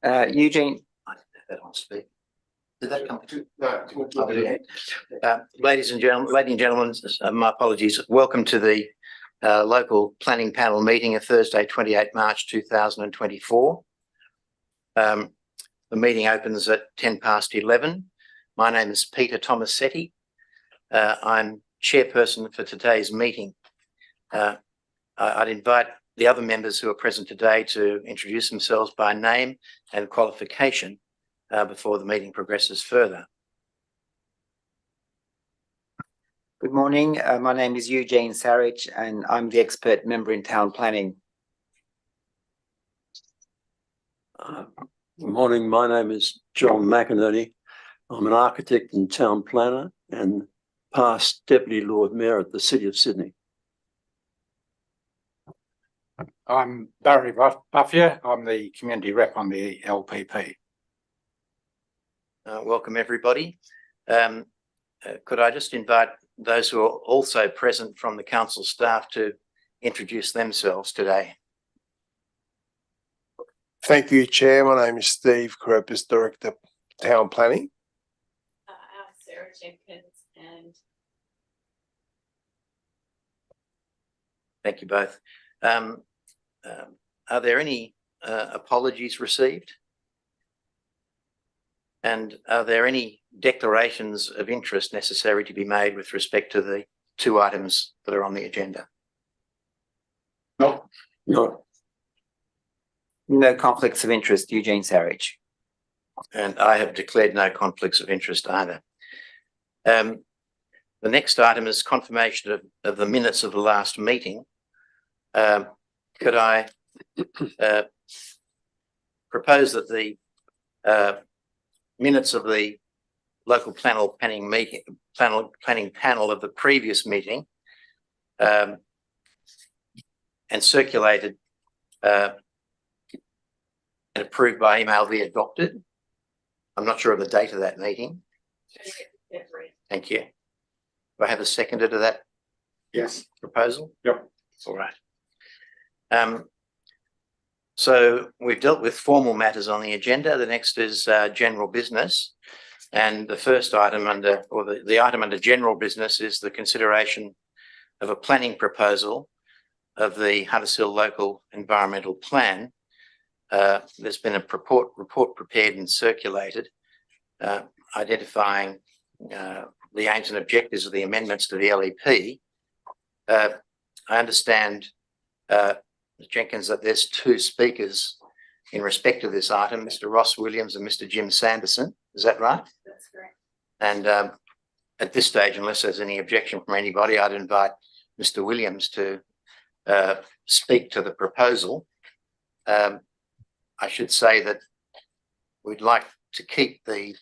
Eugene, I didn't have that on speak. Did that come through? No. Ladies and gentlemen, my apologies. Welcome to the local planning panel meeting of Thursday, 28 March 2024. The meeting opens at 11:10. My name is Peter Tomasetti. I'm chairperson for today's meeting. I'd invite the other members who are present today to introduce themselves by name and qualification before the meeting progresses further. Good morning. My name is Eugene Sarich and I'm the expert member in town planning. Good morning. My name is John McInerney. I'm an architect and town planner and past Deputy Lord Mayor at the City of Sydney. I'm Barry Buffier. I'm the community rep on the LPP. Welcome, everybody. Could I just invite those who are also present from the council staff to introduce themselves today? Thank you, Chair. My name is Steve Carepis, Director of Town Planning. I'm Sarah Jenkins and... Thank you both. Are there any apologies received? And are there any declarations of interest necessary to be made with respect to the two items that are on the agenda? No. No conflicts of interest, Eugene Sarich. And I have declared no conflicts of interest either. The next item is confirmation of the minutes of the last meeting. Could I propose that the minutes of the local planning panel of the previous meeting and circulated and approved by email be adopted? I'm not sure of the date of that meeting. Thank you. Do I have a seconder to that? Yes. Proposal? Yep. All right. So we've dealt with formal matters on the agenda. The next is general business. And the first item the item under general business is the consideration of a planning proposal of the Hunters Hill Local Environmental Plan. There's been a report prepared and circulated identifying the aims and objectives of the amendments to the LEP. I understand, Ms. Jenkins, that there's two speakers in respect of this item, Mr. Ross Williams and Mr. Jim Sanderson. Is that right? That's correct. And at this stage, unless there's any objection from anybody, I'd invite Mr. Williams to speak to the proposal. I should say that we'd like to keep the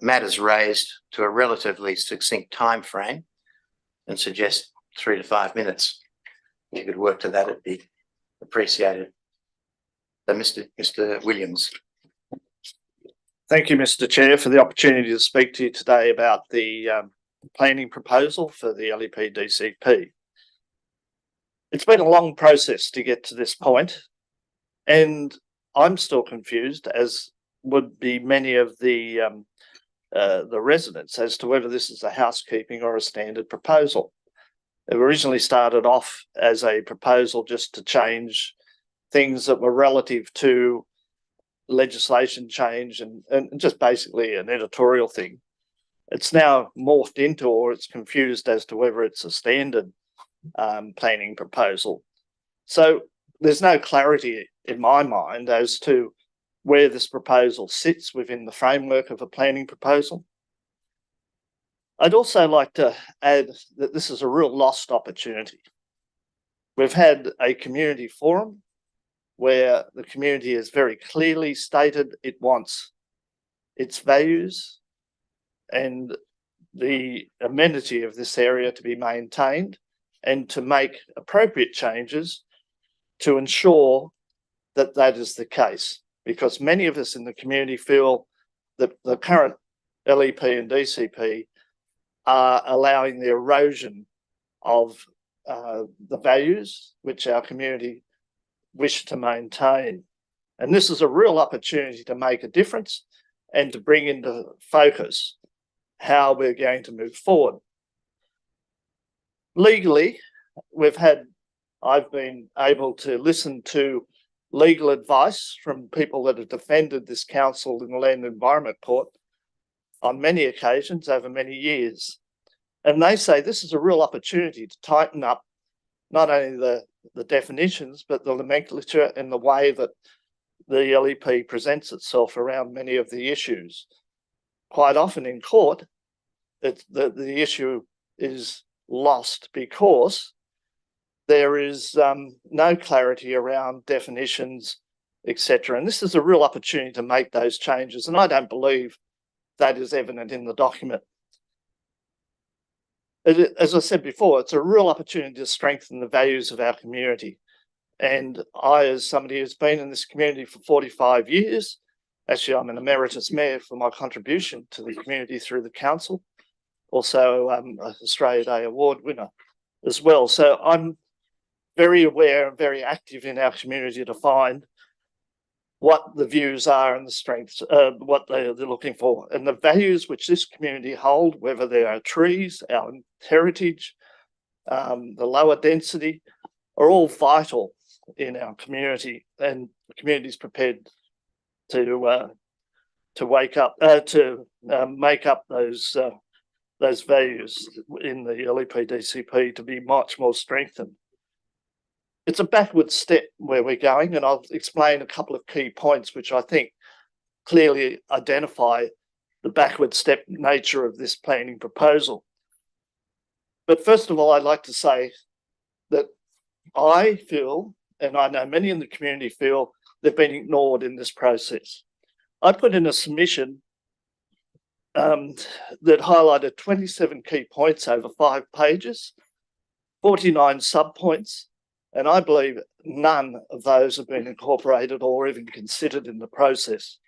matters raised to a relatively succinct time frame and suggest 3 to 5 minutes. If you could work to that, it'd be appreciated. So Mr. Williams. Thank you, Mr. Chair, for the opportunity to speak to you today about the planning proposal for the LEP DCP. It's been a long process to get to this point, and I'm still confused, as would be many of the residents, as to whether this is a housekeeping or a standard proposal. It originally started off as a proposal just to change things that were relative to legislation change and just basically an editorial thing. It's now morphed into, or it's confused as to whether it's a standard planning proposal. So there's no clarity in my mind as to where this proposal sits within the framework of a planning proposal. I'd also like to add that this is a real lost opportunity. We've had a community forum where the community has very clearly stated it wants its values and the amenity of this area to be maintained and to make appropriate changes to ensure that that is the case. Because many of us in the community feel that the current LEP and DCP are allowing the erosion of the values which our community wish to maintain. And this is a real opportunity to make a difference and to bring into focus how we're going to move forward. Legally, I've been able to listen to legal advice from people that have defended this council in the Land and Environment Court on many occasions over many years. And they say this is a real opportunity to tighten up not only the definitions, but the nomenclature and the way that the LEP presents itself around many of the issues. Quite often in court, the issue is lost because there is no clarity around definitions, etc. And this is a real opportunity to make those changes. And I don't believe that is evident in the document. As I said before, it's a real opportunity to strengthen the values of our community. And I, as somebody who's been in this community for 45 years, actually I'm an emeritus mayor for my contribution to the community through the council, also an Australia Day award winner as well. So I'm very aware and very active in our community to find what the views are and the strengths, what they're looking for. And the values which this community hold, whether they are trees, our heritage, the lower density, are all vital in our community. And the community is prepared to make up those values in the LEP-DCP to be much more strengthened. It's a backward step where we're going, and I'll explain a couple of key points which I think clearly identify the backward step nature of this planning proposal. But first of all, I'd like to say that I feel, and I know many in the community feel, they've been ignored in this process. I put in a submission that highlighted 27 key points over 5 pages, 49 subpoints, and I believe none of those have been incorporated or even considered in the process.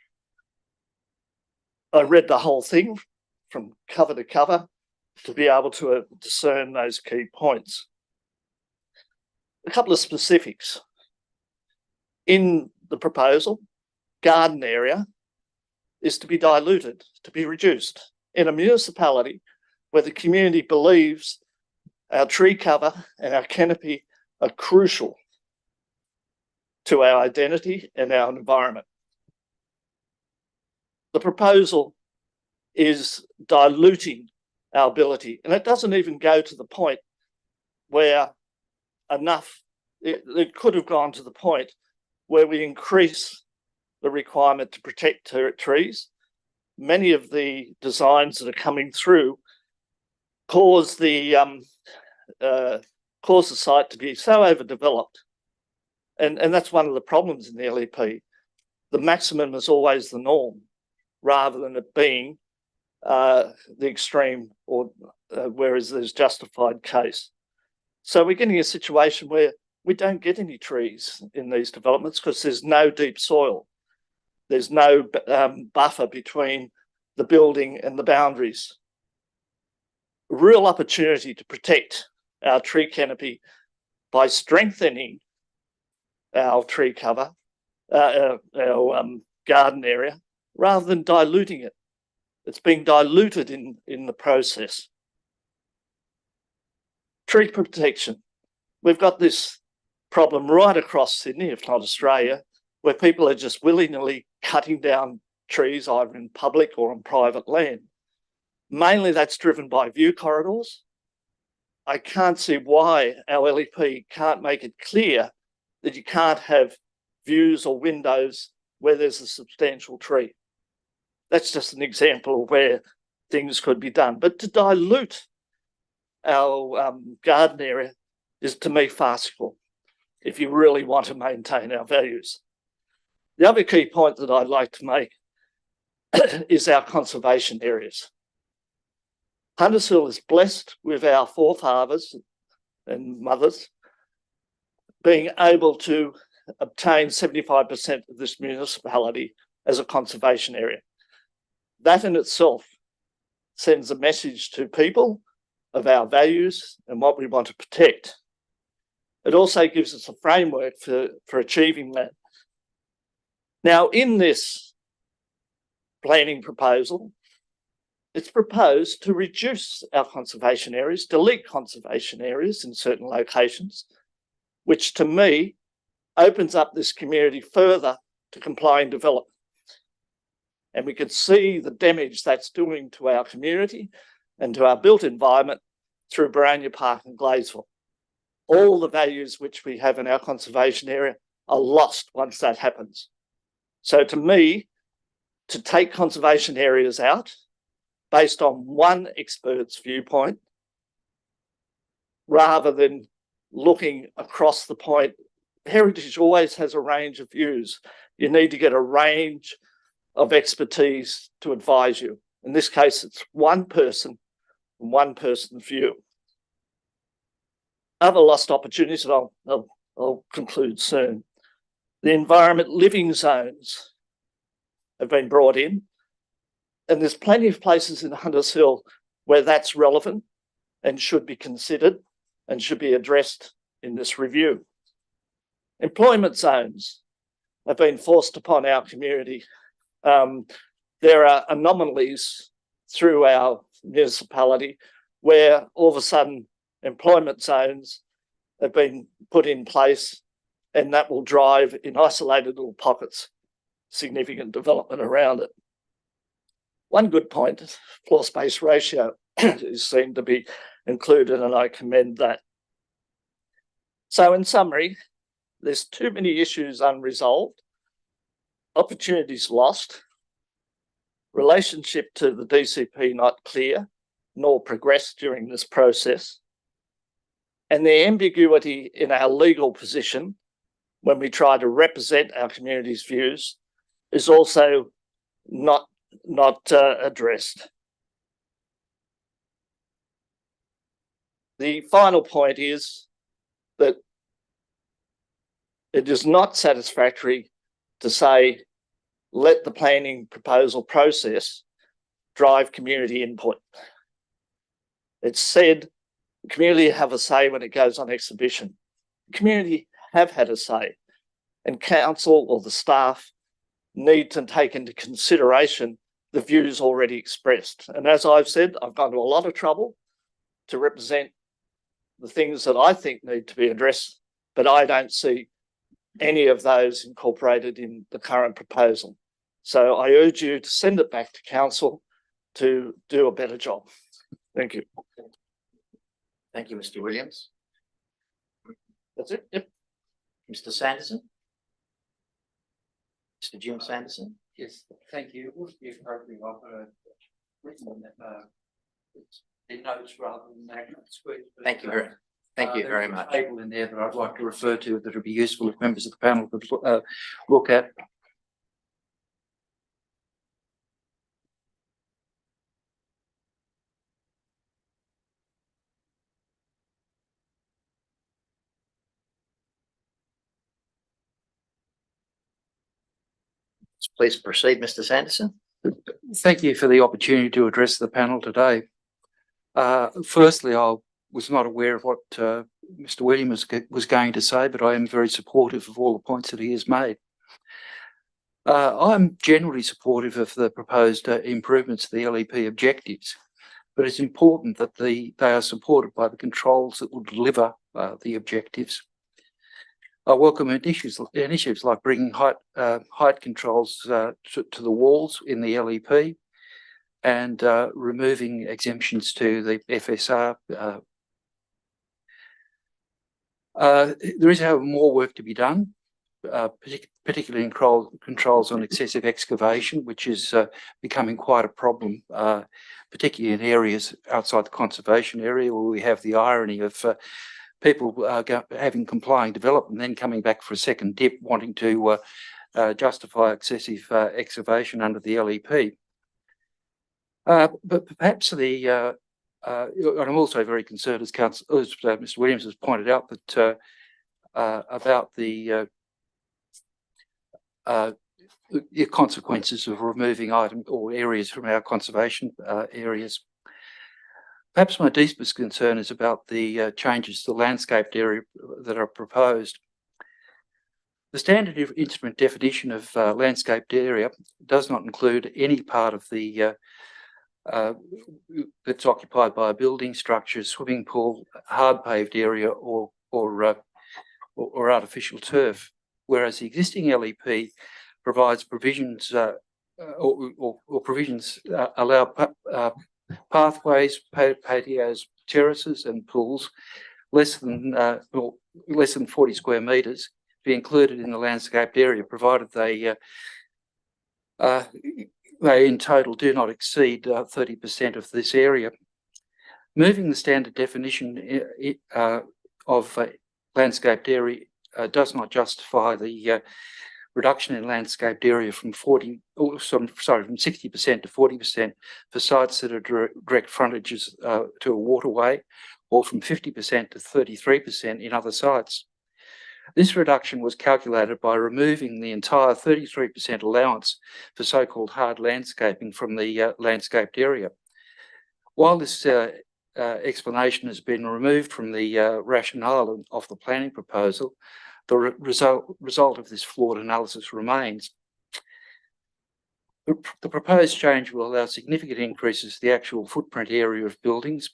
I read the whole thing from cover to cover to be able to discern those key points. A couple of specifics. In the proposal, garden area is to be diluted, to be reduced. In a municipality where the community believes our tree cover and our canopy are crucial to our identity and our environment. The proposal is diluting our ability, and it doesn't even go to the point where it could have gone to the point where we increase the requirement to protect trees. Many of the designs that are coming through cause the site to be so overdeveloped. And that's one of the problems in the LEP. The maximum is always the norm, rather than it being the extreme, or whereas there's justified case. So we're getting a situation where we don't get any trees in these developments because there's no deep soil. There's no buffer between the building and the boundaries. Real opportunity to protect our tree canopy by strengthening our tree cover, our garden area, rather than diluting it. It's being diluted in the process. Tree protection. We've got this problem right across Sydney, if not Australia, where people are just willy-nilly cutting down trees either in public or on private land. Mainly that's driven by view corridors. I can't see why our LEP can't make it clear that you can't have views or windows where there's a substantial tree. That's just an example of where things could be done. But to dilute our garden area is, to me, farcical if you really want to maintain our values. The other key point that I'd like to make is our conservation areas. Hunters Hill is blessed with our forefathers and mothers being able to obtain 75% of this municipality as a conservation area. That in itself sends a message to people of our values and what we want to protect. It also gives us a framework for achieving that. Now, in this planning proposal, it's proposed to reduce our conservation areas, delete conservation areas in certain locations, which to me opens up this community further to complying development. And we can see the damage that's doing to our community and to our built environment through Baranya Park and Gladesville. All the values which we have in our conservation area are lost once that happens. So to me, to take conservation areas out based on one expert's viewpoint, rather than looking across the point, heritage always has a range of views. You need to get a range of expertise to advise you. In this case, it's one person and one person's view. Other lost opportunities, and I'll conclude soon. The environment living zones have been brought in, and there's plenty of places in Hunters Hill where that's relevant and should be considered and should be addressed in this review. Employment zones have been forced upon our community. There are anomalies through our municipality where all of a sudden employment zones have been put in place, and that will drive in isolated little pockets significant development around it. One good point, floor space ratio is seen to be included, and I commend that. So in summary, there's too many issues unresolved, opportunities lost, relationship to the DCP not clear, nor progressed during this process, and the ambiguity in our legal position when we try to represent our community's views is also not addressed. The final point is that it is not satisfactory to say, let the planning proposal process drive community input. It's said the community have a say when it goes on exhibition. The community have had a say, and council or the staff need to take into consideration the views already expressed. And as I've said, I've gone to a lot of trouble to represent the things that I think need to be addressed, but I don't see any of those incorporated in the current proposal. So I urge you to send it back to council to do a better job. Thank you. Thank you, Mr. Williams. That's it. Yep. Mr. Sanderson? Mr. Jim Sanderson? Yes, thank you. It would be appropriate I've written in notes rather than magnet squares. Thank you very There's a much. table in there that I'd like to refer to that would be useful if members of the panel could look at. Please proceed, Mr. Sanderson. Thank you for the opportunity to address the panel today. Firstly, I was not aware of what Mr. Williams was going to say, but I am very supportive of all the points that he has made. I'm generally supportive of the proposed improvements to the LEP objectives, but it's important that they are supported by the controls that will deliver the objectives. I welcome initiatives like bringing height controls to the walls in the LEP and removing exemptions to the FSR. There is, however, more work to be done, particularly in controls on excessive excavation, which is becoming quite a problem, particularly in areas outside the conservation area where we have the irony of people having complying development and then coming back for a second dip, wanting to justify excessive excavation under the LEP. But perhaps and I'm also very concerned, as Mr. Williams has pointed out, that about the consequences of removing items or areas from our conservation areas. Perhaps my deepest concern is about the changes to the landscaped area that are proposed. The standard instrument definition of landscaped area does not include any part of the that's occupied by a building structure, swimming pool, hard paved area, or artificial turf. Whereas the existing LEP provides provisions provisions allow pathways, patios, terraces, and pools less than 40 square metres be included in the landscaped area, provided they in total do not exceed 30% of this area. Moving the standard definition of landscaped area does not justify the reduction in landscaped area from 60% to 40% for sites that are direct frontages to a waterway, or from 50% to 33% in other sites. This reduction was calculated by removing the entire 33% allowance for so-called hard landscaping from the landscaped area. While this explanation has been removed from the rationale of the planning proposal, the result of this flawed analysis remains. The proposed change will allow significant increases to the actual footprint area of buildings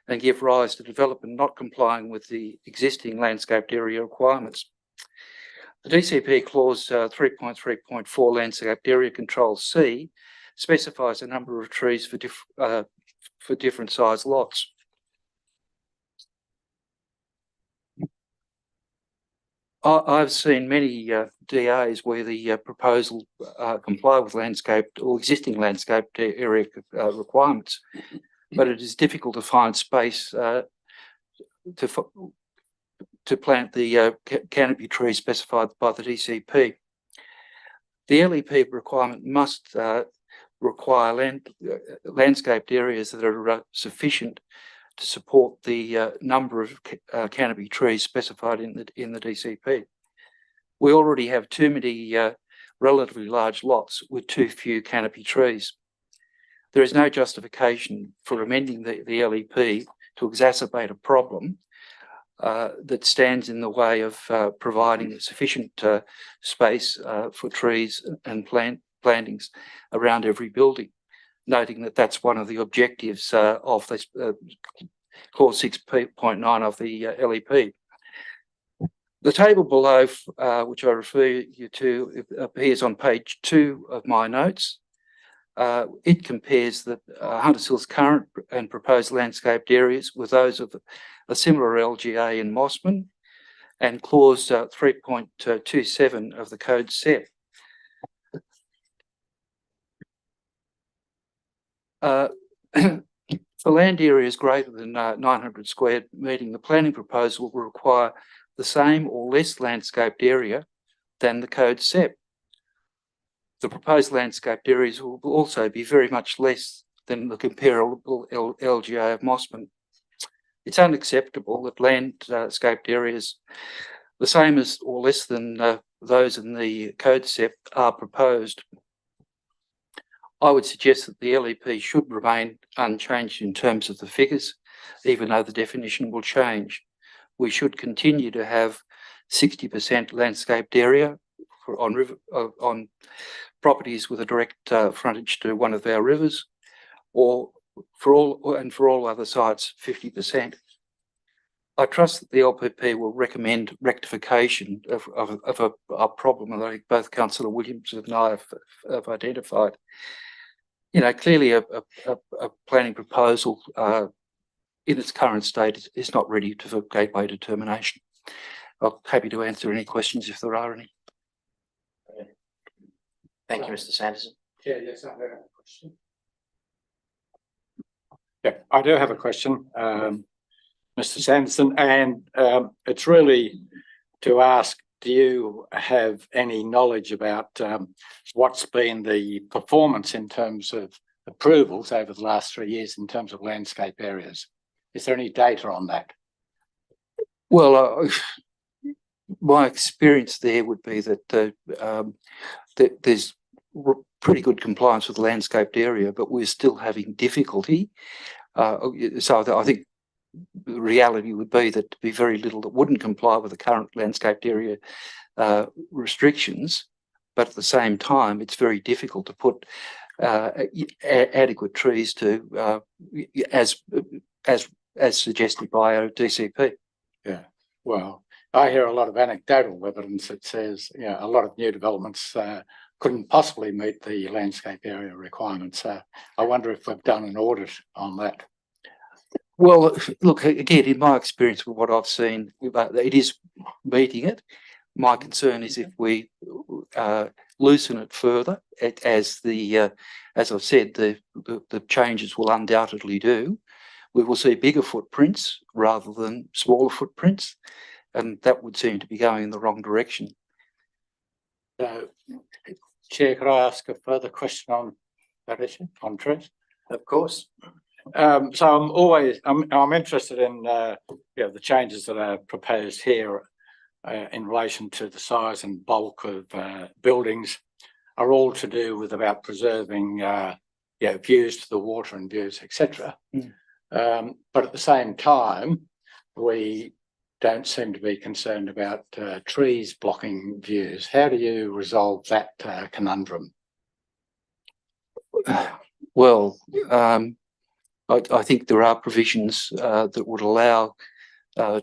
and give rise to development not complying with the existing landscaped area requirements. The DCP clause 3.3.4 landscaped area control C specifies a number of trees for different size lots. I've seen many DAs where the proposal comply with landscaped or existing landscaped area requirements, but it is difficult to find space to plant the canopy trees specified by the DCP. The LEP requirement must require landscaped areas that are sufficient to support the number of canopy trees specified in the DCP. We already have too many relatively large lots with too few canopy trees. There is no justification for amending the LEP to exacerbate a problem that stands in the way of providing sufficient space for trees and plantings around every building, noting that that's one of the objectives of this clause 6.9 of the LEP. The table below, which I refer you to, appears on page 2 of my notes. It compares the Hunters Hill's current and proposed landscaped areas with those of a similar LGA in Mossman and clause 3.27 of the code SEP. For land areas greater than 900 square metres, the planning proposal will require the same or less landscaped area than the code SEP. The proposed landscaped areas will also be very much less than the comparable LGA of Mossman. It's unacceptable that landscaped areas the same as or less than those in the code SEP are proposed. I would suggest that the LEP should remain unchanged in terms of the figures, even though the definition will change. We should continue to have 60% landscaped area on properties with a direct frontage to one of our rivers, or for all other sites, 50%. I trust that the LPP will recommend rectification of a problem that I think both Councillor Williams and I have identified. You know, clearly a planning proposal in its current state is not ready for gateway determination. I'm happy to answer any questions if there are any. Thank you, Mr. Sanderson. Yeah, yes, I have a question. Yeah, I do have a question, Mr. Sanderson, and it's really to ask, do you have any knowledge about what's been the performance in terms of approvals over the last 3 years in terms of landscape areas? Is there any data on that? Well, my experience there would be that there's pretty good compliance with the landscaped area, but we're still having difficulty. So I think the reality would be that there'd be very little that wouldn't comply with the current landscaped area restrictions. But at the same time, it's very difficult to put adequate trees to as suggested by our DCP. Yeah, well, I hear a lot of anecdotal evidence that says, a lot of new developments couldn't possibly meet the landscape area requirements. I wonder if we've done an audit on that. Well, look, again, in my experience with what I've seen, it is meeting it. My concern is if we loosen it further, as I've said, the changes will undoubtedly do. We will see bigger footprints rather than smaller footprints, and that would seem to be going in the wrong direction. Chair, could I ask a further question on that issue, on trees? Of course. So I'm interested in the changes that are proposed here in relation to the size and bulk of buildings are all to do with about preserving views to the water and views, etc. But at the same time, we don't seem to be concerned about trees blocking views. How do you resolve that conundrum? Well, I think there are provisions that would allow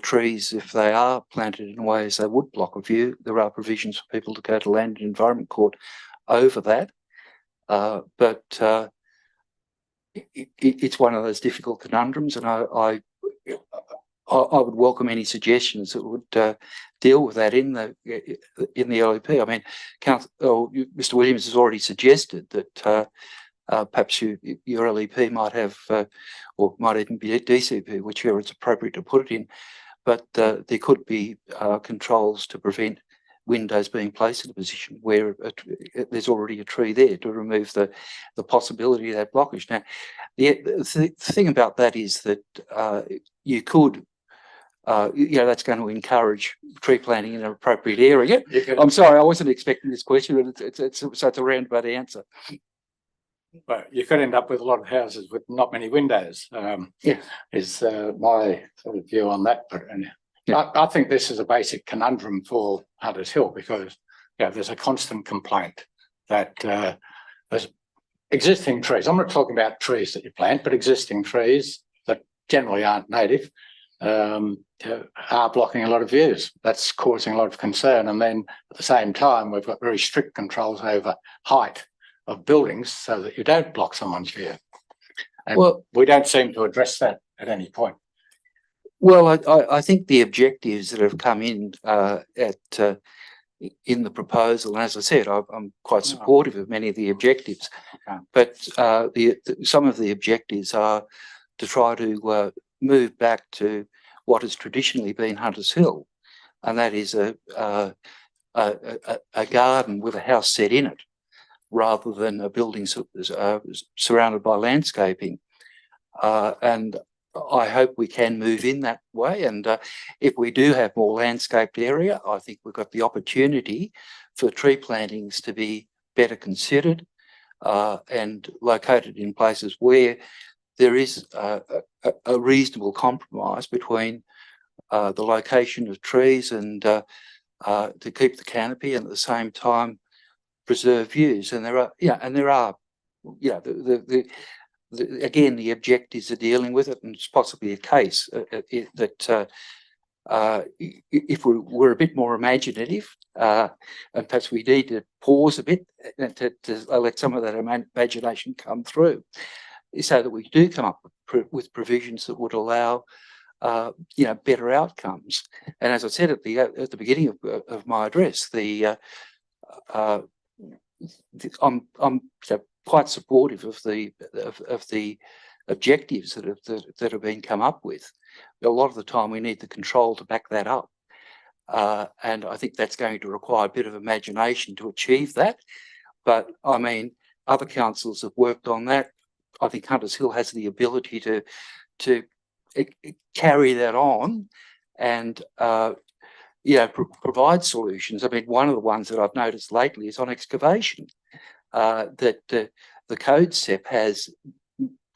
trees, if they are planted in ways they would block a view. There are provisions for people to go to Land and Environment Court over that. But it's one of those difficult conundrums, and I would welcome any suggestions that would deal with that in the LEP. I mean, Mr. Williams has already suggested that perhaps your LEP might have, or might even be a DCP, whichever it's appropriate to put it in. But there could be controls to prevent windows being placed in a position where there's already a tree there to remove the possibility of that blockage. Now, the thing about that is that you could, that's going to encourage tree planting in an appropriate area. I'm sorry, I wasn't expecting this question, but it's a roundabout answer. Well, you could end up with a lot of houses with not many windows. Is my sort of view on that. But I think this is a basic conundrum for Hunters Hill because there's a constant complaint that there's existing trees. I'm not talking about trees that you plant, but existing trees that generally aren't native are blocking a lot of views. That's causing a lot of concern. And then at the same time, we've got very strict controls over height of buildings so that you don't block someone's view. And we don't seem to address that at any point. Well, I think the objectives that have come in in the proposal, and as I said, I'm quite supportive of many of the objectives, but some of the objectives are to try to move back to what has traditionally been Hunters Hill, and that is a garden with a house set in it, rather than a building surrounded by landscaping. And I hope we can move in that way. And if we do have more landscaped area, I think we've got the opportunity for tree plantings to be better considered and located in places where there is a reasonable compromise between the location of trees and to keep the canopy and at the same time preserve views. And there are, again, the objectives are dealing with it, and it's possibly a case that if we were a bit more imaginative, and perhaps we need to pause a bit and to let some of that imagination come through, so that we do come up with provisions that would allow better outcomes. And as I said at the beginning of my address, I'm quite supportive of the objectives that have been come up with. A lot of the time we need the control to back that up. And I think that's going to require a bit of imagination to achieve that. But I mean, other councils have worked on that. I think Hunters Hill has the ability to carry that on and provide solutions. I mean, one of the ones that I've noticed lately is on excavation, that the code SEP has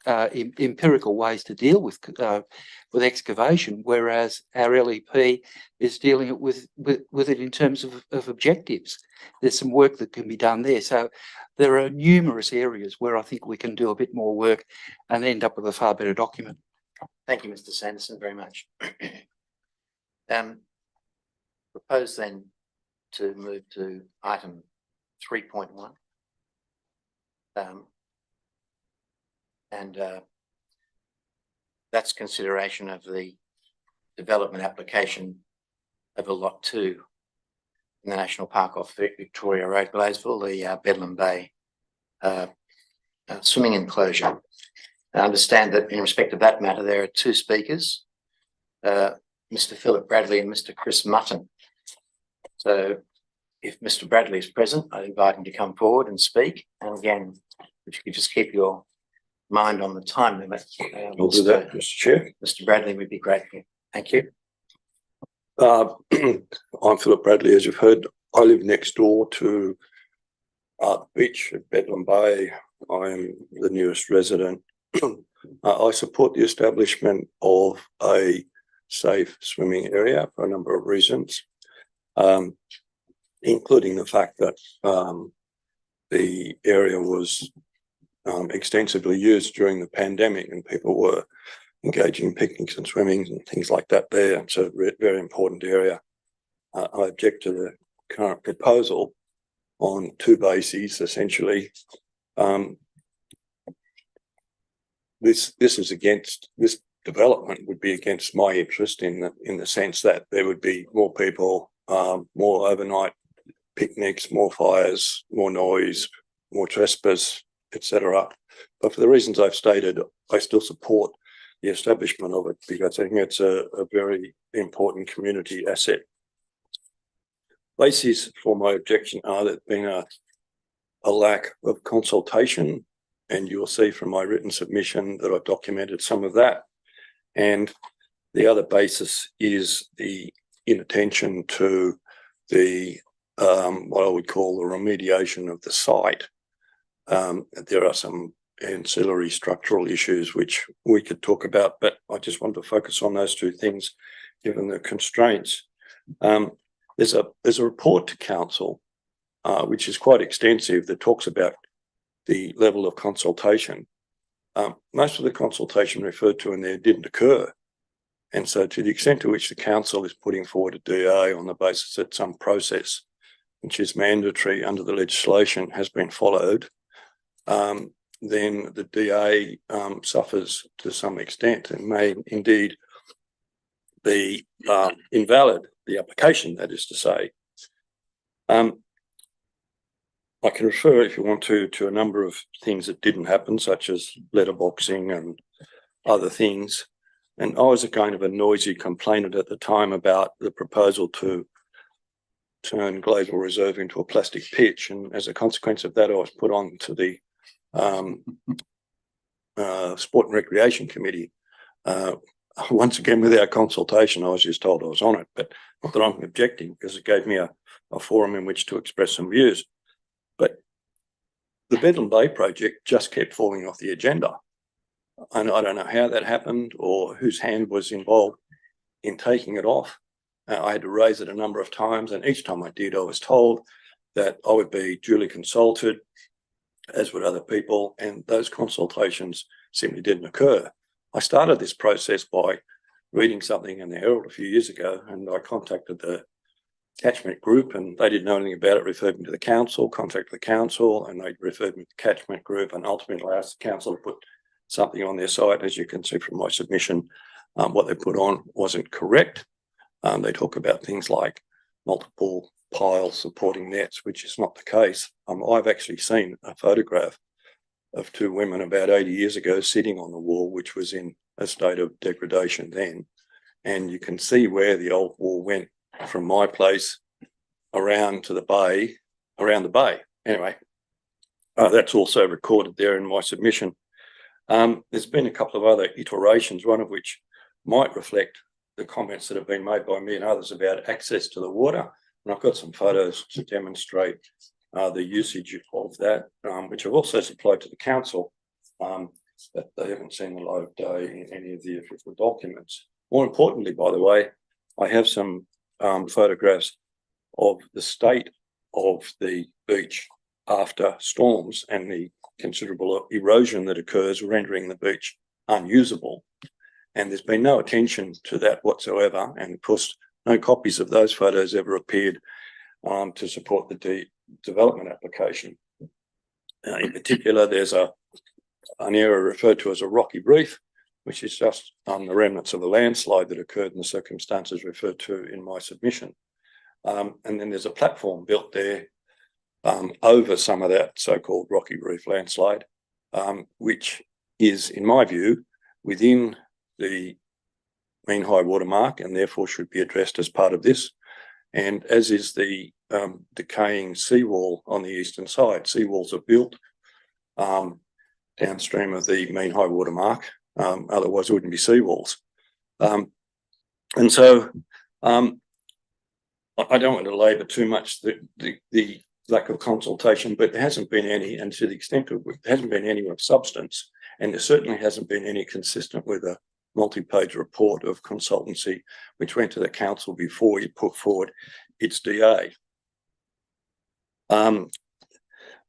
empirical ways to deal with excavation, whereas our LEP is dealing with it in terms of objectives. There's some work that can be done there. So there are numerous areas where I think we can do a bit more work and end up with a far better document. Thank you, Mr. Sanderson, very much. Propose then to move to item 3.1. That's consideration of the development application of a lot 2 in the National Park off Victoria Road, Gladesville, the Bedlam Bay swimming enclosure. I understand that in respect of that matter, there are 2 speakers, Mr. Philip Bradley and Mr. Chris Mutton. So if Mr. Bradley is present, I invite him to come forward and speak. And again, if you could just keep your mind on the time limit. I'll do that, Mr. Chair. Mr. Bradley would be grateful. Thank you. I'm Philip Bradley, as you've heard. I live next door to the beach at Bedlam Bay. I am the newest resident. I support the establishment of a safe swimming area for a number of reasons, including the fact that the area was extensively used during the pandemic and people were engaging in picnics and swimming and things like that there. It's a very important area. I object to the current proposal on 2 bases, essentially. This development would be against my interest in the sense that there would be more people, more overnight picnics, more fires, more noise, more trespass, etc. But for the reasons I've stated, I still support the establishment of it because I think it's a very important community asset. Bases for my objection are that being a lack of consultation, and you'll see from my written submission that I've documented some of that. And the other basis is the inattention to the what I would call the remediation of the site. There are some ancillary structural issues which we could talk about, but I just want to focus on those 2 things given the constraints. There's a report to council which is quite extensive that talks about the level of consultation. Most of the consultation referred to in there didn't occur. And so to the extent to which the council is putting forward a DA on the basis that some process which is mandatory under the legislation has been followed, then the DA suffers to some extent and may indeed be invalid, the application, that is to say. I can refer, if you want to a number of things that didn't happen, such as letterboxing and other things. And I was a kind of a noisy complainant at the time about the proposal to turn Gladesville Reserve into a plastic pitch. And as a consequence of that, I was put on to the Sport and Recreation Committee. Once again, without consultation, I was just told I was on it, but not that I'm objecting because it gave me a forum in which to express some views. But the Bedlam Bay project just kept falling off the agenda. And I don't know how that happened or whose hand was involved in taking it off. I had to raise it a number of times, and each time I did, I was told that I would be duly consulted, as would other people, and those consultations simply didn't occur. I started this process by reading something in the Herald a few years ago, and I contacted the catchment group, and they didn't know anything about it, referred me to the council, contacted the council, and they referred me to the catchment group, and ultimately asked the council to put something on their site. As you can see from my submission, what they put on wasn't correct. They talk about things like multiple piles supporting nets, which is not the case. I've actually seen a photograph of 2 women about 80 years ago sitting on the wall, which was in a state of degradation then. And you can see where the old wall went from my place around to the bay, around the bay. Anyway, that's also recorded there in my submission. There's been a couple of other iterations, one of which might reflect the comments that have been made by me and others about access to the water. And I've got some photos to demonstrate the usage of that, which I've also supplied to the council. but they haven't seen the light of day in any of the official documents. More importantly, by the way, I have some photographs of the state of the beach after storms and the considerable erosion that occurs, rendering the beach unusable. And there's been no attention to that whatsoever. And of course, no copies of those photos ever appeared to support the development application. In particular, there's an area referred to as a rocky reef, which is just the remnants of a landslide that occurred in the circumstances referred to in my submission. And then there's a platform built there over some of that so-called rocky reef landslide, which is, in my view, within the mean high water mark and therefore should be addressed as part of this. And as is the decaying seawall on the eastern side. Seawalls are built downstream of the mean high water mark, otherwise it wouldn't be seawalls. And so I don't want to labour too much the lack of consultation, but there hasn't been any, and to the extent of there hasn't been any of substance, and there certainly hasn't been any consistent with a multi-page report of consultancy which went to the council before you put forward its DA.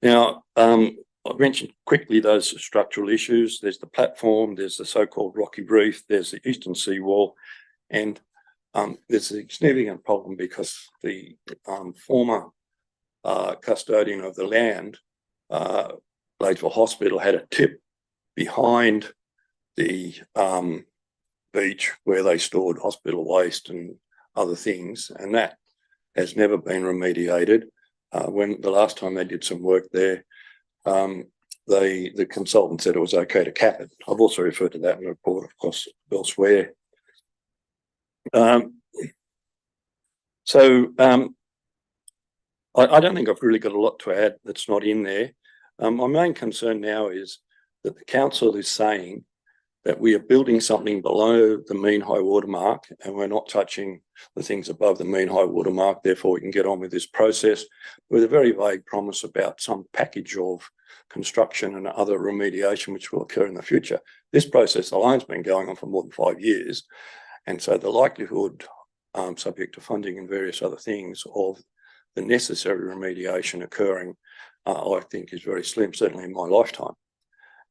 Now, I mentioned quickly those structural issues. There's the platform, there's the so-called rocky reef, there's the eastern seawall, and there's a significant problem because the former custodian of the land, Bladesville Hospital, had a tip behind the beach where they stored hospital waste and other things, and that has never been remediated. When the last time they did some work there, the consultant said it was okay to cap it. I've also referred to that in the report, of course, elsewhere. I don't think I've really got a lot to add that's not in there. My main concern now is that the council is saying that we are building something below the mean high water mark and we're not touching the things above the mean high water mark, therefore we can get on with this process with a very vague promise about some package of construction and other remediation which will occur in the future. This process alone has been going on for more than 5 years, and so the likelihood, subject to funding and various other things, of the necessary remediation occurring, I think is very slim, certainly in my lifetime.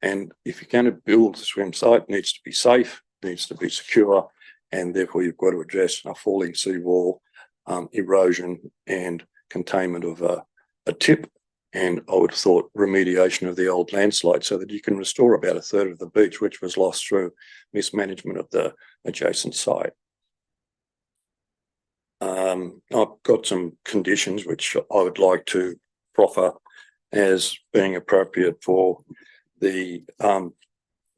And if you're going to build a swim site, it needs to be safe, needs to be secure, and therefore you've got to address a falling seawall, erosion and containment of a tip, and I would have thought remediation of the old landslide so that you can restore about a third of the beach, which was lost through mismanagement of the adjacent site. I've got some conditions which I would like to proffer as being appropriate for the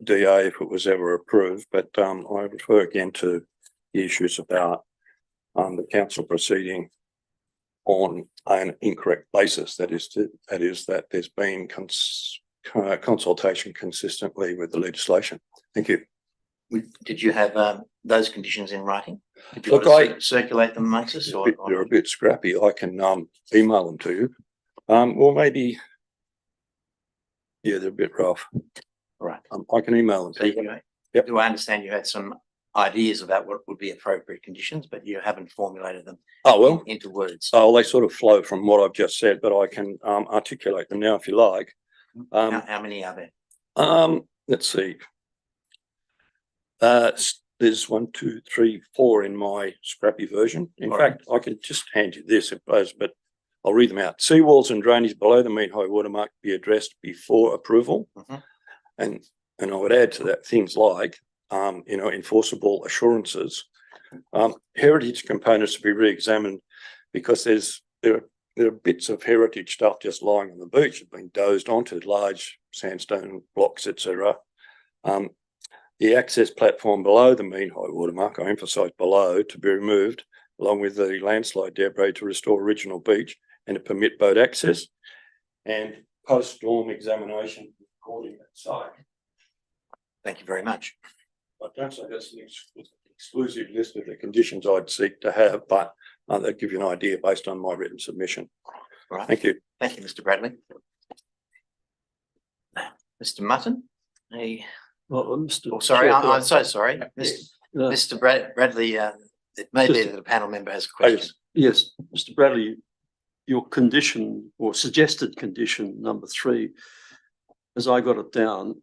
DA if it was ever approved, but I refer again to the issues about the council proceeding on an incorrect basis. That is that there's been consultation consistently with the legislation. Thank you. Did you have those conditions in writing? Did you Look, want to circulate them amongst us? Or they're a bit scrappy. I can email them to you. Or maybe, yeah, they're a bit rough. Right. I can email them So to you. Yep. do I understand you had some ideas about what would be appropriate conditions, but you haven't formulated them Oh, well. into words? Oh, they sort of flow from what I've just said, but I can articulate them now if you like. How many are there? Let's see. There's 1, 2, 3, 4 in my scrappy version. In fact, I can just hand you this, but I'll read them out. Seawalls and drainage below the mean high water mark be addressed before approval. And I would add to that things like, enforceable assurances. Heritage components to be re-examined because there are bits of heritage stuff just lying on the beach have been dozed onto, large sandstone blocks, etc. The access platform below the mean high water mark, I emphasise below, to be removed, along with the landslide debris to restore original beach and to permit boat access, and post-storm examination according to that site. Thank you very much. I don't say that's an exclusive list of the conditions I'd seek to have, but they'll give you an idea based on my written submission. All right. Thank you. Thank you, Mr. Bradley. Mr. Mutton, Hey, Well, Mr. oh, sorry, Chair, I'm so sorry. Uh, Mr. Bradley, it may be that a panel member has a Oh, question. yes, Mr. Bradley, your condition or suggested condition number 3, as I got it down,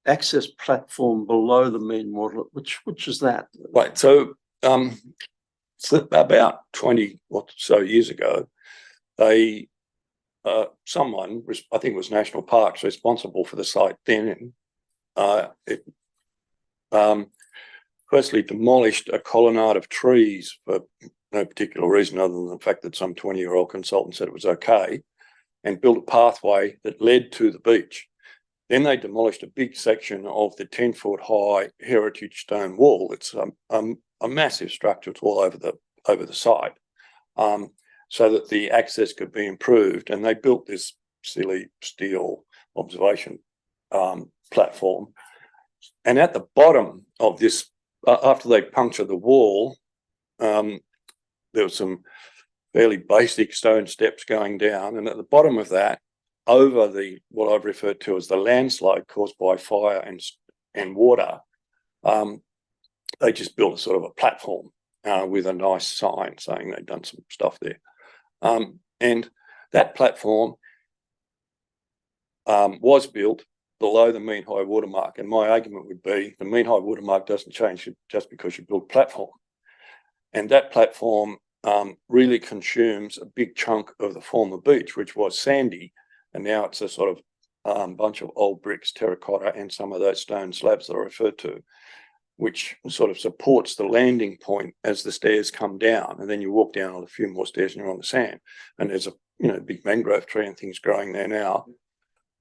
access platform below the main water, which is that? Right, so about 20 or so years ago, someone, I think it was National Parks, responsible for the site then, firstly demolished a colonnade of trees for no particular reason other than the fact that some 20-year-old consultant said it was okay, and built a pathway that led to the beach. Then they demolished a big section of the 10-foot high heritage stone wall. It's a massive structure. It's all over the site, so that the access could be improved. And they built this silly steel observation platform. And at the bottom of this, after they punctured the wall, there was some fairly basic stone steps going down. And at the bottom of that, over what I've referred to as the landslide caused by fire and water, they just built a sort of a platform with a nice sign saying they'd done some stuff there. And that platform was built below the mean high water mark. And my argument would be the mean high water mark doesn't change just because you build a platform. And that platform really consumes a big chunk of the former beach, which was sandy. And now it's a sort of bunch of old bricks, terracotta, and some of those stone slabs that I referred to, which sort of supports the landing point as the stairs come down. And then you walk down a few more stairs and you're on the sand. And there's a big mangrove tree and things growing there now.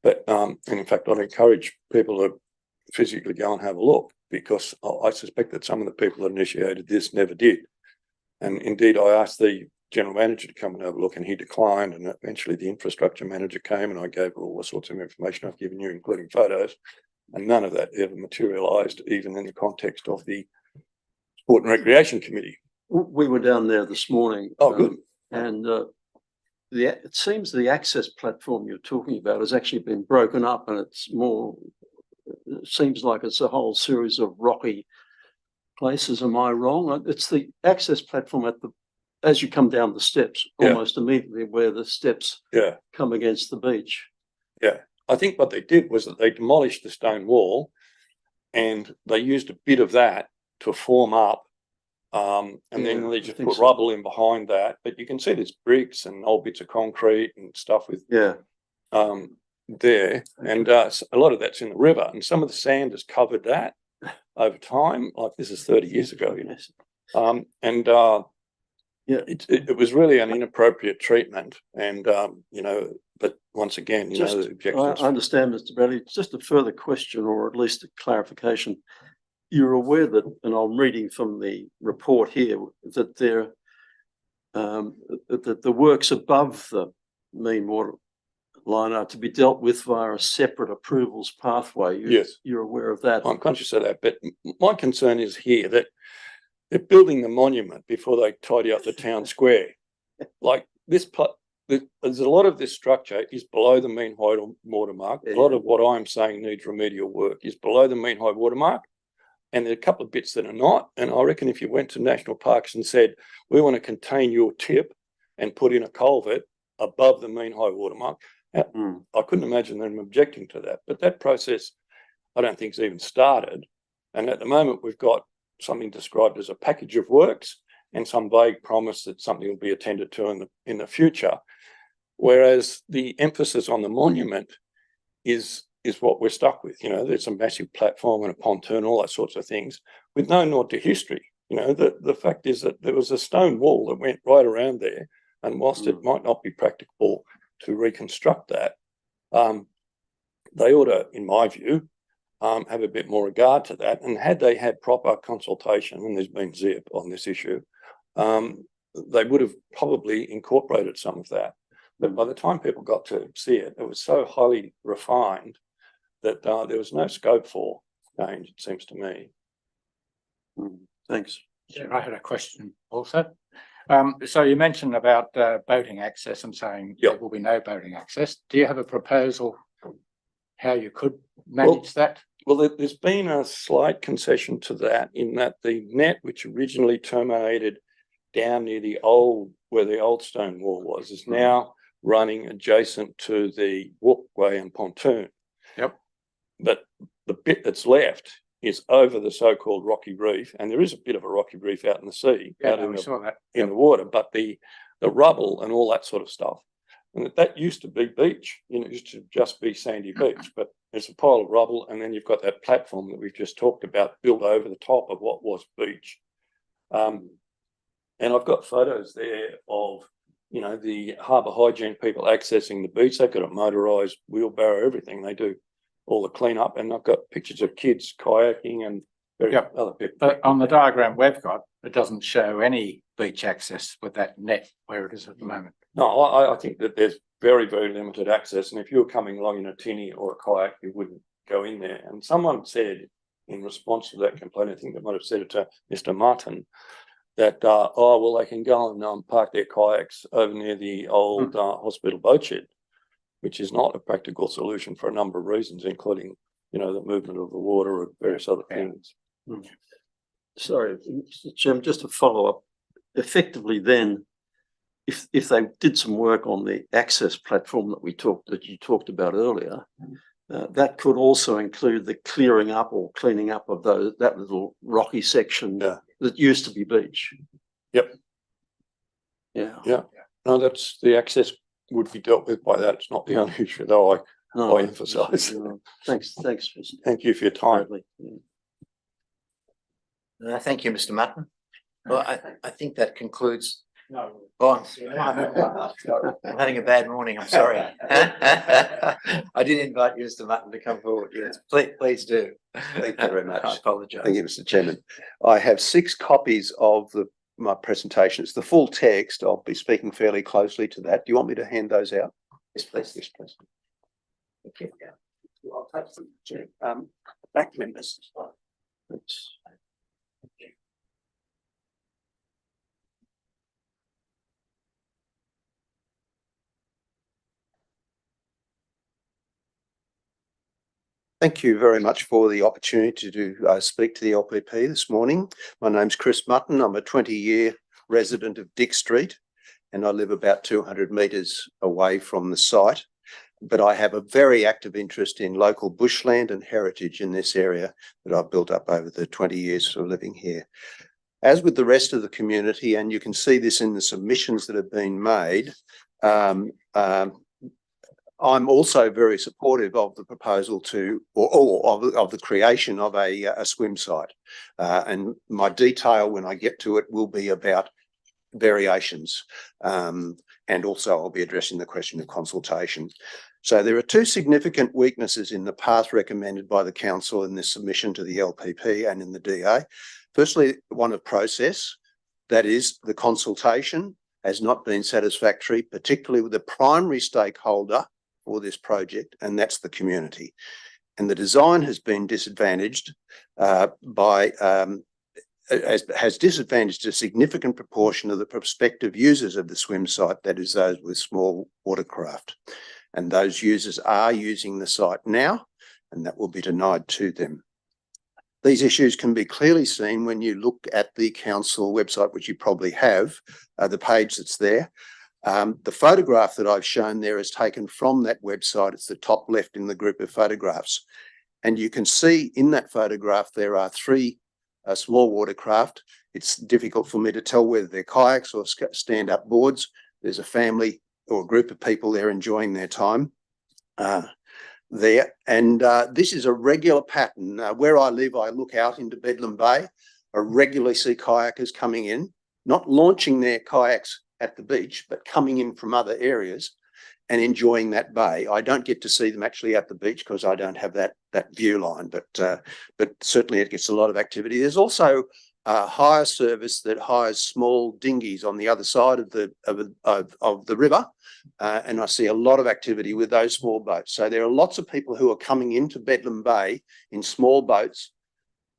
But and in fact, I'd encourage people to physically go and have a look, because I suspect that some of the people that initiated this never did. And indeed, I asked the general manager to come and have a look, and he declined. And eventually the infrastructure manager came, and I gave her all the sorts of information I've given you, including photos. And none of that ever materialised, even in the context of the Sport and Recreation Committee. We were down there this morning. Oh, good. And it seems the access platform you're talking about has actually been broken up, and it seems like it's a whole series of rocky places. Am I wrong? It's the access platform as you come down the steps, almost immediately where the steps come against the beach. Yeah. I think what they did was that they demolished the stone wall, and they used a bit of that to form up, and then they just put rubble in behind that. But you can see there's bricks and old bits of concrete and stuff with there, and a lot of that's in the river, and some of the sand has covered that over time. Like, this is 30 years ago, it was really an inappropriate treatment, and but once again, the objections. I understand, Mr. Bradley. Just a further question, or at least a clarification. You're aware that, and I'm reading from the report here, that that the works above the mean water line are to be dealt with via a separate approvals pathway. Yes, you're aware of that. I'm conscious of that, but my concern is here that they're building the monument before they tidy up the town square. Like this, there's a lot of this structure is below the mean high water mark. A lot of what I'm saying needs remedial work is below the mean high water mark. And there are a couple of bits that are not. And I reckon if you went to National Parks and said, we want to contain your tip and put in a culvert above the mean high water mark, I couldn't imagine them objecting to that. But that process, I don't think, has even started. And at the moment, we've got something described as a package of works and some vague promise that something will be attended to in the future. Whereas the emphasis on the monument is what we're stuck with. There's a massive platform and a pontoon, all that sorts of things, with no nod to history. The fact is that there was a stone wall that went right around there, and whilst it might not be practicable to reconstruct that, they ought to, in my view, have a bit more regard to that. And had they had proper consultation, and there's been zip on this issue, they would have probably incorporated some of that. But by the time people got to see it, it was so highly refined that there was no scope for change, it seems to me. Thanks. Yeah, I had a question also. So you mentioned about boating access and saying there will be no boating access. Do you have a proposal how you could manage that? Well, there's been a slight concession to that in that the net, which originally terminated down near where the old stone wall was, is now running adjacent to the walkway and pontoon. Yep. But the bit that's left is over the so-called rocky reef, and there is a bit of a rocky reef out in the sea, Saw that. in the water, but the rubble and all that sort of stuff. And that used to be beach, it used to just be sandy beach, but there's a pile of rubble, and then you've got that platform that we've just talked about built over the top of what was beach. And I've got photos there of, the harbour hygiene people accessing the beach. They've got a motorised wheelbarrow, everything. They do all the cleanup, and I've got pictures of kids kayaking and other people. But on the diagram we've got, it doesn't show any beach access with that net where it is at the moment. No, I think that there's very, very limited access. And if you were coming along in a tinny or a kayak, you wouldn't go in there. And someone said in response to that complaint, I think they might have said it to Mr. Martin, that, they can go and park their kayaks over near the old hospital boat shed, which is not a practical solution for a number of reasons, including, the movement of the water and various other things. Sorry, Mr. Chairman, just to follow up, effectively then, if they did some work on the access platform that you talked about earlier, that could also include the clearing up or cleaning up of that little rocky section that used to be beach. Yep. Yeah. No, that's the access would be dealt with by that. It's not the only issue, though. I emphasise. Thanks. Thank you for your time. Thank you, Mr. Mutton. Well, I think that concludes. No. Oh, I'm having a bad morning. I'm sorry. I did invite you, Mr. Mutton, to come forward. Yes, please do. Thank you very much. I apologise. Thank you, Mr. Chairman. I have 6 copies of my presentation. It's the full text. I'll be speaking fairly closely to that. Do you want me to hand those out? Yes, please. Yes, please. Thank you. I'll touch them. Back members. Oops. Thank you very much for the opportunity to speak to the LPP this morning. My name's Chris Mutton. I'm a 20-year resident of Dick Street, and I live about 200 metres away from the site. But I have a very active interest in local bushland and heritage in this area that I've built up over the 20 years of living here. As with the rest of the community, and you can see this in the submissions that have been made, I'm also very supportive of the proposal of the creation of a swim site. And my detail when I get to it will be about variations. And also I'll be addressing the question of consultation. So there are 2 significant weaknesses in the path recommended by the council in this submission to the LPP and in the DA. Firstly, one of process, that is the consultation has not been satisfactory, particularly with the primary stakeholder for this project, and that's the community. And the design has been disadvantaged has disadvantaged a significant proportion of the prospective users of the swim site, that is those with small watercraft. And those users are using the site now, and that will be denied to them. These issues can be clearly seen when you look at the council website, which you probably have, the page that's there. The photograph that I've shown there is taken from that website. It's the top left in the group of photographs. And you can see in that photograph, there are 3 small watercraft. It's difficult for me to tell whether they're kayaks or stand-up boards. There's a family or a group of people there enjoying their time there. And this is a regular pattern. Where I live, I look out into Bedlam Bay. I regularly see kayakers coming in, not launching their kayaks at the beach, but coming in from other areas and enjoying that bay. I don't get to see them actually at the beach because I don't have that view line, but certainly it gets a lot of activity. There's also a hire service that hires small dinghies on the other side of the river, and I see a lot of activity with those small boats. So there are lots of people who are coming into Bedlam Bay in small boats,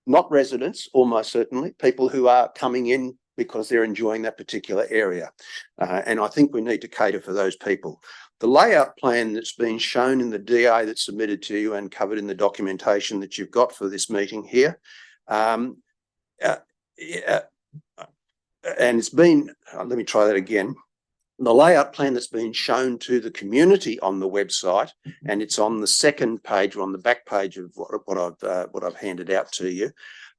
not residents, almost certainly, people who are coming in because they're enjoying that particular area. And I think we need to cater for those people. The layout plan that's been shown in the DA that's submitted to you and covered in the documentation that you've got for this meeting here, and it's been, let me try that again. The layout plan that's been shown to the community on the website, and it's on the second page or on the back page of what I've handed out to you.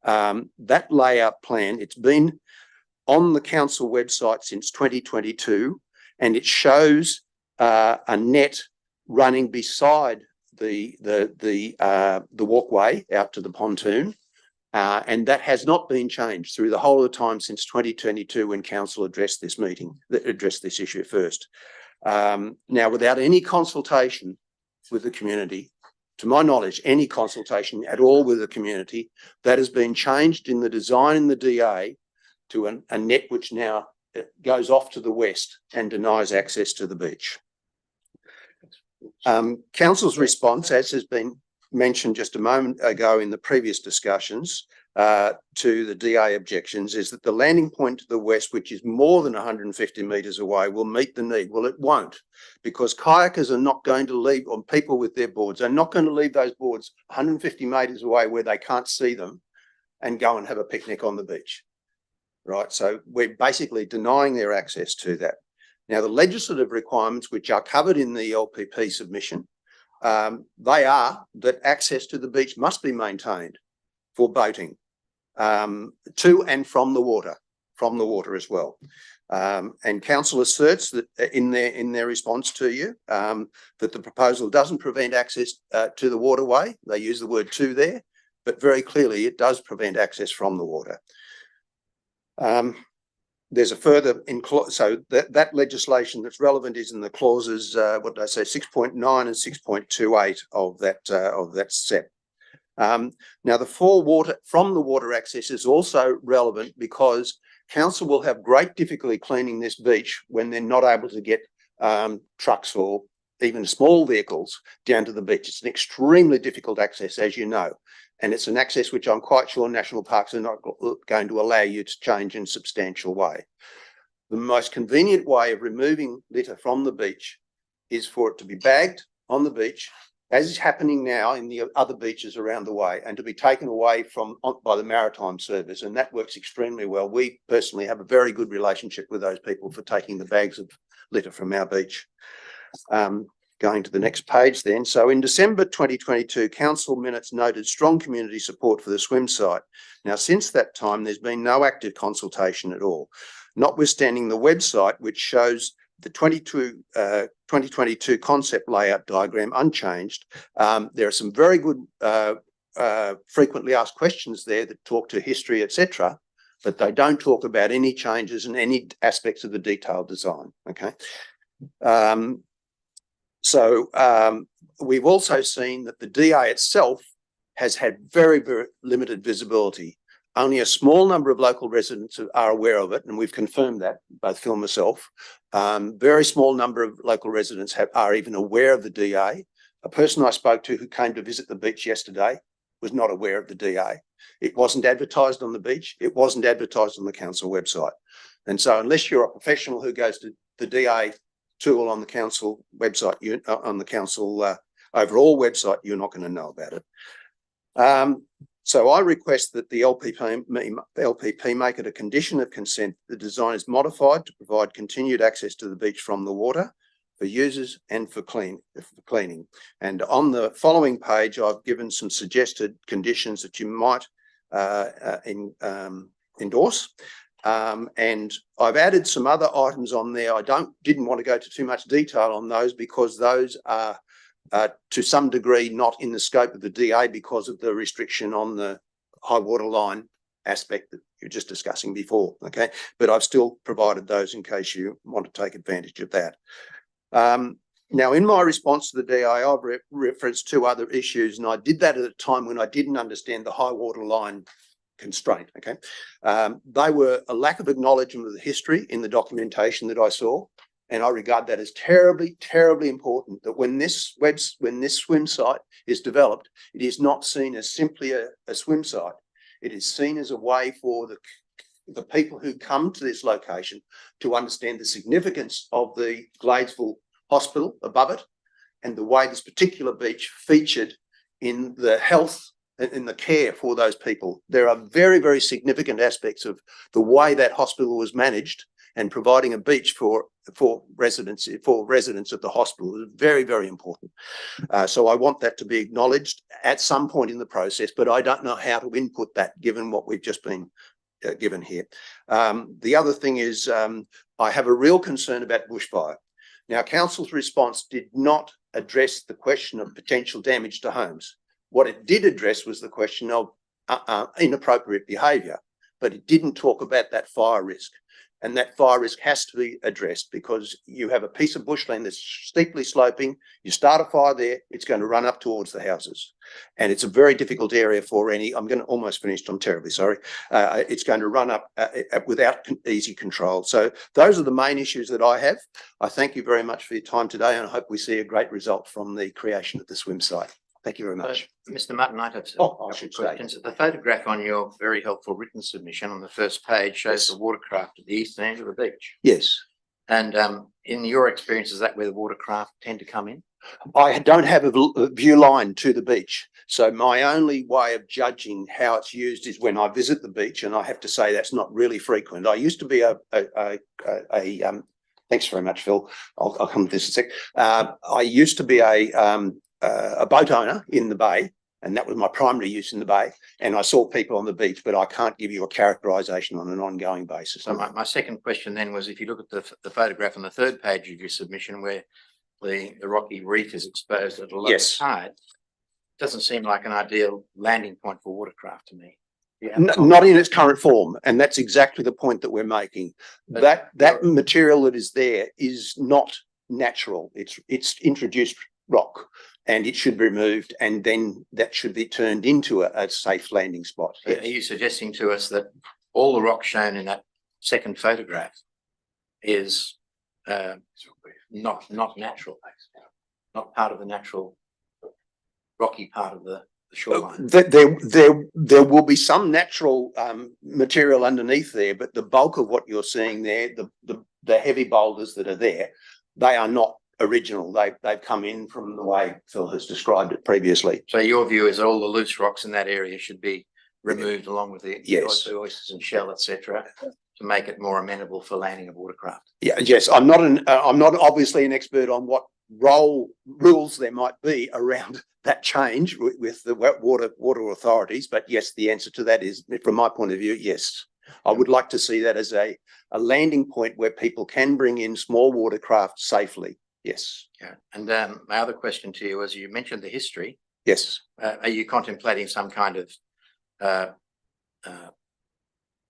That layout plan, it's been on the council website since 2022, and it shows a net running beside the walkway out to the pontoon, and that has not been changed through the whole of the time since 2022 when council addressed this issue first. Now, without any consultation with the community, to my knowledge, any consultation at all with the community, that has been changed in the design in the DA to a net which now goes off to the west and denies access to the beach. Council's response, as has been mentioned just a moment ago in the previous discussions to the DA objections, is that the landing point to the west, which is more than 150 metres away, will meet the need. Well, it won't, because kayakers are not going to leave, or people with their boards are not going to leave those boards 150 metres away where they can't see them and go and have a picnic on the beach. Right, so we're basically denying their access to that. Now, the legislative requirements, which are covered in the LPP submission, they are that access to the beach must be maintained for boating to and from the water as well. And council asserts that in their response to you that the proposal doesn't prevent access to the waterway. They use the word "to" there, but very clearly it does prevent access from the water. There's a further, so that legislation that's relevant is in the clauses, what did I say, 6.9 and 6.28 of that set. Now, the from the water access is also relevant because council will have great difficulty cleaning this beach when they're not able to get trucks or even small vehicles down to the beach. It's an extremely difficult access, as you know. And it's an access which I'm quite sure national parks are not going to allow you to change in a substantial way. The most convenient way of removing litter from the beach is for it to be bagged on the beach, as is happening now in the other beaches around the way, and to be taken away by the Maritime Service. And that works extremely well. We personally have a very good relationship with those people for taking the bags of litter from our beach. Going to the next page then. So in December 2022, council minutes noted strong community support for the swim site. Now, since that time, there's been no active consultation at all, notwithstanding the website, which shows the 2022 concept layout diagram unchanged. There are some very good frequently asked questions there that talk to history, etc., but they don't talk about any changes in any aspects of the detailed design, okay? We've also seen that the DA itself has had very, very limited visibility. Only a small number of local residents are aware of it, and we've confirmed that, both Phil and myself. Very small number of local residents are even aware of the DA. A person I spoke to who came to visit the beach yesterday was not aware of the DA. It wasn't advertised on the beach. It wasn't advertised on the council website. And so unless you're a professional who goes to the DA tool on the council website, on the council overall website, you're not going to know about it. So I request that the LPP make it a condition of consent the design is modified to provide continued access to the beach from the water for users and for cleaning. And on the following page, I've given some suggested conditions that you might endorse. And I've added some other items on there. I didn't want to go to too much detail on those because those are to some degree not in the scope of the DA because of the restriction on the high water line aspect that you're just discussing before, okay? But I've still provided those in case you want to take advantage of that. Now, in my response to the DA, I've referenced two other issues, and I did that at a time when I didn't understand the high water line constraint, okay? They were a lack of acknowledgement of the history in the documentation that I saw, and I regard that as terribly, terribly important, that when this swim site is developed, it is not seen as simply a swim site. It is seen as a way for the people who come to this location to understand the significance of the Gladesville hospital above it, and the way this particular beach featured in the health, in the care for those people. There are very, very significant aspects of the way that hospital was managed, and providing a beach for residents of the hospital is very, very important. So I want that to be acknowledged at some point in the process, but I don't know how to input that given what we've just been given here. The other thing is I have a real concern about bushfire. Now, council's response did not address the question of potential damage to homes. What it did address was the question of inappropriate behaviour, but it didn't talk about that fire risk. And that fire risk has to be addressed, because you have a piece of bushland that's steeply sloping. You start a fire there, it's going to run up towards the houses. And it's a very difficult area for any, I'm going to almost finish, I'm terribly sorry. It's going to run up without easy control. So those are the main issues that I have. I thank you very much for your time today, and I hope we see a great result from the creation of the swim site. Thank you very much. Mr. Mutton, I have I should say. questions. The photograph on your very helpful written submission on the first page shows the watercraft at the eastern end of the beach. Yes. And in your experience, is that where the watercraft tend to come in? I don't have a view line to the beach. So my only way of judging how it's used is when I visit the beach, and I have to say that's not really frequent. I used to be thanks very much, Phil. I'll come to this in a sec. I used to be a boat owner in the bay, and that was my primary use in the bay. And I saw people on the beach, but I can't give you a characterisation on an ongoing basis. So my second question then was, if you look at the photograph on the third page of your submission, where the rocky reef is exposed at a low tide, doesn't seem like an ideal landing point for watercraft to me. Not in its current form, and that's exactly the point that we're making. That material that is there is not natural. It's introduced rock, and it should be removed, and then that should be turned into a safe landing spot. So are you suggesting to us that all the rock shown in that second photograph is not natural, not part of the natural rocky part of the shoreline? There will be some natural material underneath there, but the bulk of what you're seeing there, the heavy boulders that are there, they are not original. They've come in from the way Phil has described it previously. So your view is all the loose rocks in that area should be removed along with the oysters and shell, etc., to make it more amenable for landing of watercraft? Yes. I'm not obviously an expert on what rules there might be around that change with the water authorities, but yes, the answer to that is, from my point of view, yes. I would like to see that as a landing point where people can bring in small watercraft safely. Yes. Yeah. And my other question to you was, you mentioned the history. Yes. Are you contemplating some kind of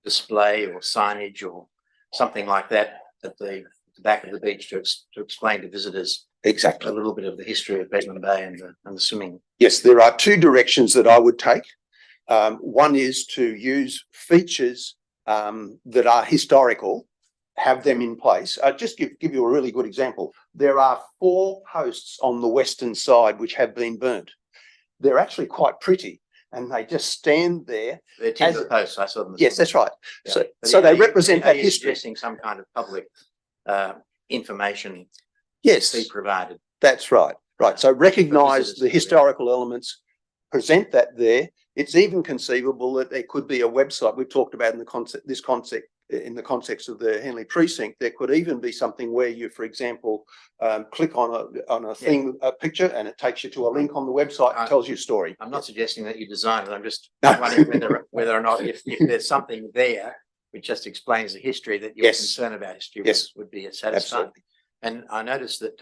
display or signage or something like that at the back of the beach to explain to visitors exactly a little bit of the history of Bedlam Bay and the swimming? Yes, there are two directions that I would take. One is to use features that are historical, have them in place. Just give you a really good example. There are 4 posts on the western side which have been burnt. They're actually quite pretty, and they just stand there. They're timber posts, I saw them. Yes, that's right. Yeah. So they represent that history. Suggesting some kind of public information yes, be provided. That's right. Right. So recognise the historical elements, present that there. It's even conceivable that there could be a website. We've talked about in the context of the Henley precinct. There could even be something where you, for example, click on a picture, and it takes you to a link on the website and tells you a story. I'm not suggesting that you design it. I'm just wondering whether or not if there's something there which just explains the history that you're concerned about history would be satisfying. Absolutely. And I noticed that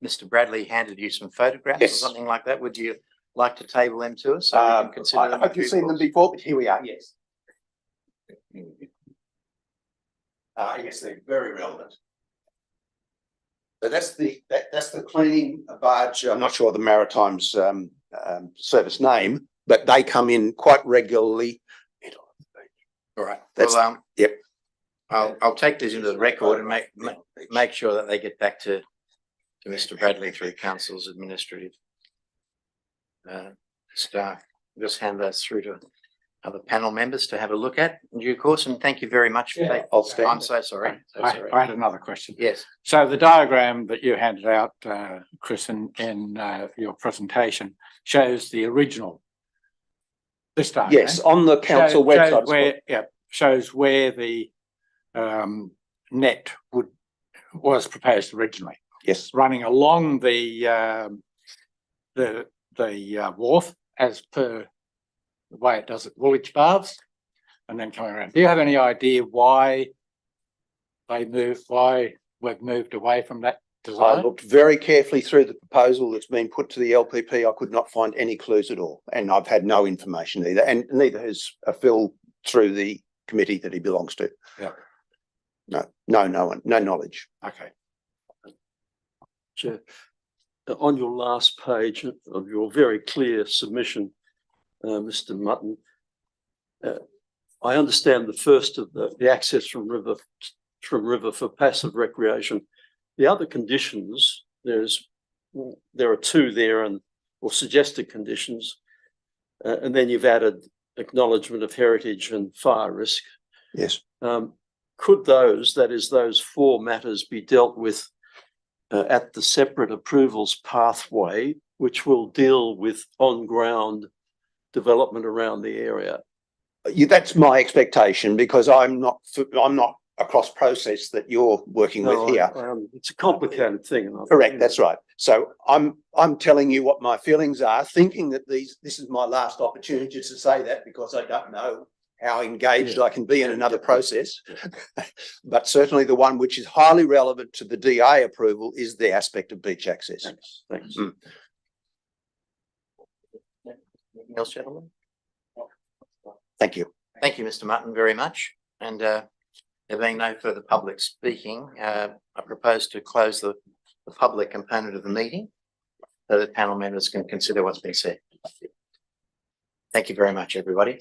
Mr. Bradley handed you some photographs or something like that. Would you like to table them to us? So we can consider them? I hope you've seen them before, but here we are. Yes. Yes, they're very relevant. So that's the cleaning barge. I'm not sure the Maritime's service name, but they come in quite regularly. All right. That's, well, yep. I'll take these into the record and make sure that they get back to Mr. Bradley through council's administrative staff. Just hand those through to other panel members to have a look at in due course, and thank you very much for that. I'll stand. I'm so sorry. So sorry. I had another question. Yes, So the diagram that you handed out, Chris, in your presentation shows the original. This diagram. Yes, on the council website. Shows where the net was proposed originally. Yes, Running along the wharf as per the way it does at Woolwich Baths, and then coming around. Do you have any idea why we've moved away from that design? I looked very carefully through the proposal that's been put to the LPP. I could not find any clues at all, and I've had no information either, and neither has Phil through the committee that he belongs to. Yeah. No one, no knowledge. Okay. Chair, on your last page of your very clear submission, Mr. Mutton, I understand the first of the access from river for passive recreation. The other conditions, there are two there or suggested conditions, and then you've added acknowledgement of heritage and fire risk. Yes. Could those four matters be dealt with at the separate approvals pathway, which will deal with on-ground development around the area? That's my expectation, because I'm not a cross process that you're working with here. It's a complicated thing. Correct, that's right. So I'm telling you what my feelings are, thinking that this is my last opportunity to say that, because I don't know how engaged I can be in another process. But certainly the one which is highly relevant to the DA approval is the aspect of beach access. Thanks. anything else, gentlemen? Thank you. Thank you, Mr. Mutton, very much. And there being no further public speaking, I propose to close the public component of the meeting so that panel members can consider what's been said. Thank you very much, everybody.